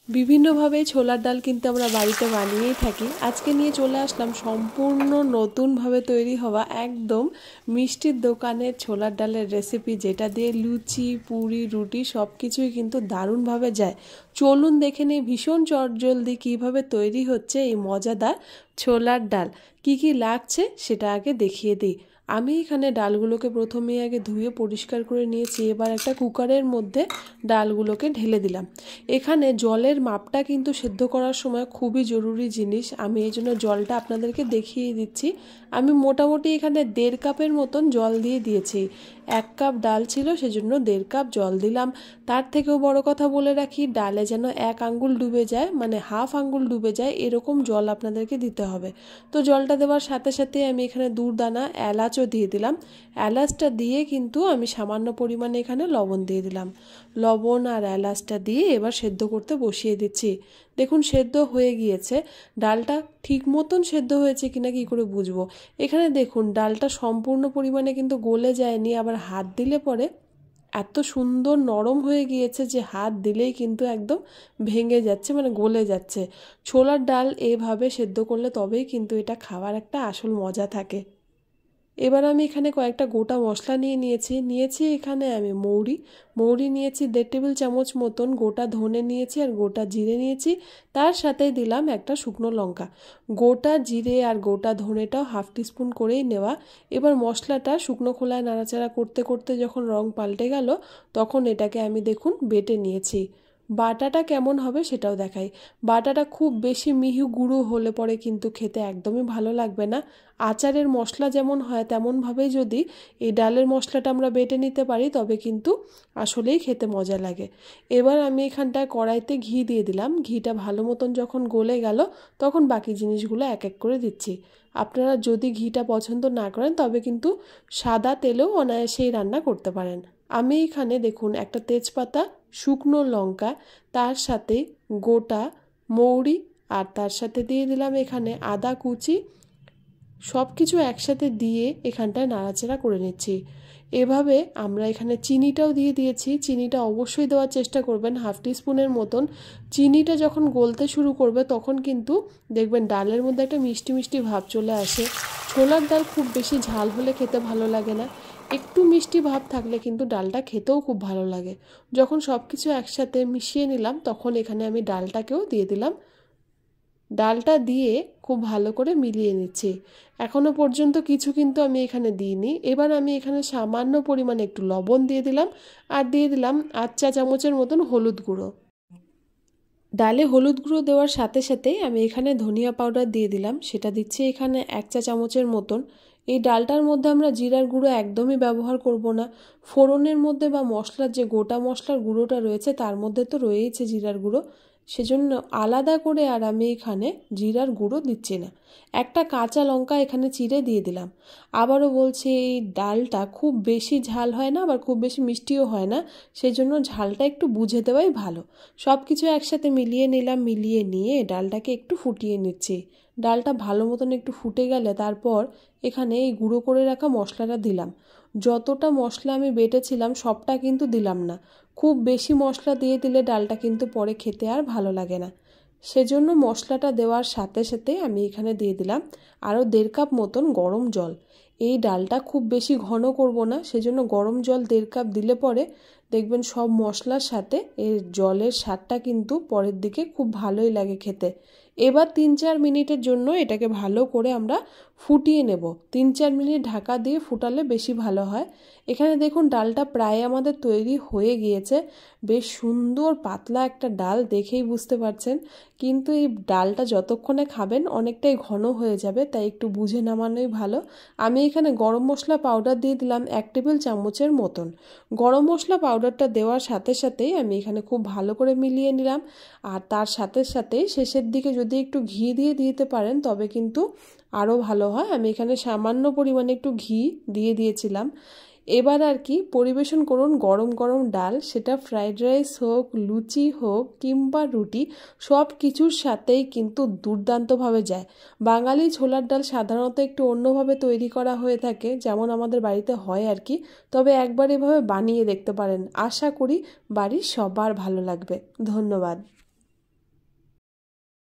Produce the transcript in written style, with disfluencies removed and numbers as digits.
বিভিন্নভাবে ছোলার ডাল কিন্তু আমরা বাড়িতে বানিয়েই থাকি। আজকে নিয়ে চলে আসলাম সম্পূর্ণ নতুনভাবে তৈরি হওয়া একদম মিষ্টির দোকানের ছোলার ডালের রেসিপি, যেটা দিয়ে লুচি, পুরি, রুটি সব কিছুই কিন্তু দারুণভাবে যায়। চলুন দেখে নিই ভীষণ চটজলদি কীভাবে তৈরি হচ্ছে এই মজাদার ছোলার ডাল। কি কি লাগছে সেটা আগে দেখিয়ে দিই। আমি এখানে ডালগুলোকে প্রথমে আগে ধুয়ে পরিষ্কার করে নিয়েছি। এবার একটা কুকারের মধ্যে ডালগুলোকে ঢেলে দিলাম। এখানে জলের মাপটা কিন্তু সেদ্ধ করার সময় খুবই জরুরি জিনিস। আমি এই জন্য জলটা আপনাদেরকে দেখিয়ে দিচ্ছি। আমি মোটামুটি এখানে 1.5 কাপের মতন জল দিয়ে দিয়েছি। 1 কাপ ডাল ছিল, সেজন্য 1.5 কাপ জল দিলাম। তার থেকেও বড় কথা বলে রাখি, ডালে যেন 1 আঙ্গুল ডুবে যায়, মানে হাফ আঙ্গুল ডুবে যায়, এরকম জল আপনাদেরকে দিতে হবে। তো জলটা দেওয়ার সাথে সাথে আমি এখানে 2 দানা এলাচও দিয়ে দিলাম। এলাচটা দিয়ে কিন্তু আমি সামান্য পরিমাণে এখানে লবণ দিয়ে দিলাম। লবণ আর এলাচটা দিয়ে এবার সেদ্ধ করতে বসিয়ে দিচ্ছি। দেখুন সেদ্ধ হয়ে গিয়েছে। ডালটা ঠিক মতন সেদ্ধ হয়েছে কিনা কি করে বুঝবো? এখানে দেখুন ডালটা সম্পূর্ণ পরিমাণে কিন্তু গলে যায়নি, আবার হাত দিলে পরে এত সুন্দর নরম হয়ে গিয়েছে যে হাত দিলেই কিন্তু একদম ভেঙে যাচ্ছে, মানে গলে যাচ্ছে। ছোলার ডাল এভাবে সেদ্ধ করলে তবেই কিন্তু এটা খাওয়ার একটা আসল মজা থাকে। এবার আমি এখানে কয়েকটা গোটা মশলা নিয়েছি এখানে আমি মৌরি নিয়েছি 1.5 টেবিল চামচ মতন, গোটা ধনে নিয়েছি আর গোটা জিরে নিয়েছি। তার সাথে দিলাম একটা শুকনো লঙ্কা। গোটা জিরে আর গোটা ধনেটাও হাফ টিস্পুন করেই নেওয়া। এবার মশলাটা শুকনো খোলায় নাড়াচাড়া করতে করতে যখন রং পাল্টে গেল, তখন এটাকে আমি দেখুন বেটে নিয়েছি। বাটাটা কেমন হবে সেটাও দেখাই। বাটাটা খুব বেশি মিহি গুঁড়ো হলে পরে কিন্তু খেতে একদমই ভালো লাগবে না। আচারের মশলা যেমন হয় তেমনভাবেই যদি এই ডালের মশলাটা আমরা বেটে নিতে পারি, তবে কিন্তু আসলেই খেতে মজা লাগে। এবার আমি এখানটায় কড়াইতে ঘি দিয়ে দিলাম। ঘিটা ভালো মতন যখন গলে গেল, তখন বাকি জিনিসগুলো এক এক করে দিচ্ছি। আপনারা যদি ঘিটা পছন্দ না করেন, তবে কিন্তু সাদা তেলেও অনায়াসেই রান্না করতে পারেন। আমি এখানে দেখুন একটা তেজপাতা, শুকনো লঙ্কা, তার সাথে গোটা মৌরি, আর তার সাথে দিয়ে দিলাম এখানে আদা কুচি, সব কিছু একসাথে দিয়ে এখানটায় নাড়াচাড়া করে নিচ্ছি। এভাবে আমরা এখানে চিনিটাও দিয়ে দিয়েছি। চিনিটা অবশ্যই দেওয়ার চেষ্টা করবেন, হাফ টিস্পুনের মতন। চিনিটা যখন গলতে শুরু করবে তখন কিন্তু দেখবেন ডালের মধ্যে একটা মিষ্টি মিষ্টি ভাব চলে আসে। ছোলার ডাল খুব বেশি ঝাল হলে খেতে ভালো লাগে না, একটু মিষ্টি ভাব থাকলে কিন্তু ডালটা খেতেও খুব ভালো লাগে। যখন সব কিছু একসাথে মিশিয়ে নিলাম, তখন এখানে আমি ডালটাকেও দিয়ে দিলাম। ডালটা দিয়ে খুব ভালো করে মিলিয়ে নিচ্ছি। এখনো পর্যন্ত কিছু কিন্তু আমি এখানে দিইনি। এবার আমি এখানে সামান্য পরিমাণে একটু লবণ দিয়ে দিলাম, আর দিয়ে দিলাম 8 চা চামচের মতন হলুদ গুঁড়ো। ডালে হলুদ গুঁড়ো দেওয়ার সাথে সাথেই আমি এখানে ধনিয়া পাউডার দিয়ে দিলাম। সেটা দিচ্ছি এখানে 1 চা চামচের মতন। এই ডালটার মধ্যে আমরা জিরার গুঁড়ো একদমই ব্যবহার করব না। ফোড়নের মধ্যে বা মশলার যে গোটা মশলার গুঁড়োটা রয়েছে তার মধ্যে তো রয়েইছে জিরার গুঁড়ো, সেজন্য আলাদা করে আর আমি এখানে জিরার গুঁড়ো দিচ্ছি না। একটা কাঁচা লঙ্কা এখানে চিড়ে দিয়ে দিলাম। আবারও বলছি, এই ডালটা খুব বেশি ঝাল হয় না, আবার খুব বেশি মিষ্টিও হয় না, সেজন্য ঝালটা একটু বুঝে দেওয়াই ভালো। সব কিছু একসাথে মিলিয়ে নিলাম। মিলিয়ে নিয়ে ডালটাকে একটু ফুটিয়ে নিচ্ছি। ডালটা ভালো মতন একটু ফুটে গেলে তারপর এখানে এই গুঁড়ো করে রাখা মশলাটা দিলাম। যতটা মশলা আমি বেটেছিলাম সবটা কিন্তু দিলাম না। খুব বেশি মশলা দিয়ে দিলে ডালটা কিন্তু পরে খেতে আর ভালো লাগে না। সেজন্য মশলাটা দেওয়ার সাথে সাথে আমি এখানে দিয়ে দিলাম আরও 1.5 কাপ মতন গরম জল। এই ডালটা খুব বেশি ঘন করব না, সেজন্য গরম জল 1.5 কাপ দিলে পরে দেখবেন সব মশলার সাথে এর জলের স্বাদটা কিন্তু পরের দিকে খুব ভালোই লাগে খেতে। এবার 3-4 মিনিটের জন্য এটাকে ভালো করে আমরা ফুটিয়ে নেব। 3-4 মিনিট ঢাকা দিয়ে ফুটালে বেশি ভালো হয়। এখানে দেখুন ডালটা প্রায় আমাদের তৈরি হয়ে গিয়েছে। বেশ সুন্দর পাতলা একটা ডাল, দেখেই বুঝতে পারছেন। কিন্তু এই ডালটা যতক্ষণে খাবেন অনেকটাই ঘন হয়ে যাবে, তাই একটু বুঝে নামানোই ভালো। আমি এখানে গরম মশলা পাউডার দিয়ে দিলাম 1 টেবিল চামচের মতন। গরম মশলা পাউডারটা দেওয়ার সাথে সাথেই আমি এখানে খুব ভালো করে মিলিয়ে নিলাম। আর তার সাথে সাথেই শেষের দিকে যদি একটু ঘি দিয়ে দিতে পারেন তবে কিন্তু আরও ভালো হয়। আমি এখানে সামান্য পরিমাণে একটু ঘি দিয়ে দিয়েছিলাম। এবার আর কি পরিবেশন করুন গরম গরম ডাল, সেটা ফ্রাইড রাইস হোক, লুচি হোক কিংবা রুটি, সব কিছুর সাথেই কিন্তু দুর্দান্তভাবে যায়। বাঙালি ছোলার ডাল সাধারণত একটু অন্যভাবে তৈরি করা হয়ে থাকে, যেমন আমাদের বাড়িতে হয় আর কি। তবে একবার এভাবে বানিয়ে দেখতে পারেন, আশা করি বাড়ির সবার ভালো লাগবে। ধন্যবাদ।